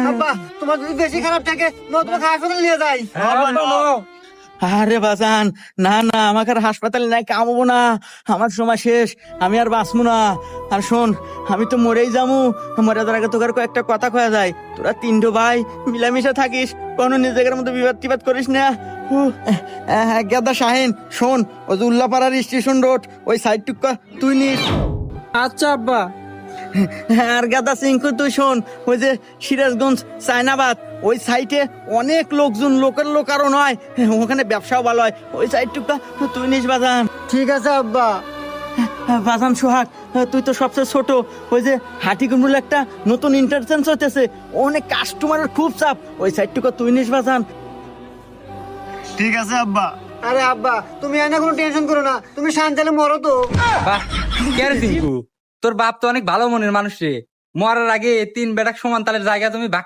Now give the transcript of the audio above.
আব্বা তোমার যদি বেশি খারাপ থাকে তোমাকে হাসপাতালে নিয়ে যাই। আরে বাজান, না না, আমাকে আর হাসপাতালে নাই কামবো না, আমার সময় শেষ, আমি আর বাঁচবো না। আর শোন, আমি তো মরেই যামু, মরে যাওয়ার আগে তোকে আর কয়েকটা কথা কয়া যায়। তোরা তিনটো ভাই মিলামিশা থাকিস, কোনো নিজেদের মধ্যে বিবাদ টিবাদ করিস না। গেদা শাহিন, শোন, ওই যে উল্লাপাড়ার স্টেশন রোড ওই সাইড টুকা তুই নিস। আচ্ছা আব্বা। আর গাদা সিংকু তুই শোন, ওই যে সিরাজগঞ্জ চায়নাবাদ ওই সাইটে অনেক লোকজন, লোকের লোক আরো নয়, ওখানে ব্যবসাও ভালো হয়, ওই সাইডটুকটা তুই নিস বাজান। ঠিক আছে আব্বা। বাজান সোহাগ, তুই তো সবচেয়ে ছোট, ওই যে হাটিকুমরুল একটা নতুন ইন্টারচেঞ্জ হইতেছে, অনেক কাস্টমারের খুব চাপ, ওই সাইডটুকু তুই নিস বাজান। ঠিক আছে আব্বা। আরে আব্বা তুমি এনে কোনো টেনশন করো না, তুমি শান্তালে মরো তো। বাহ, কে রে সিংকু, তোর বাপ তো অনেক ভালো মনের মানুষ রে। মরার আগে তিন বেটাক সমান তালের জায়গা তুমি ভাগ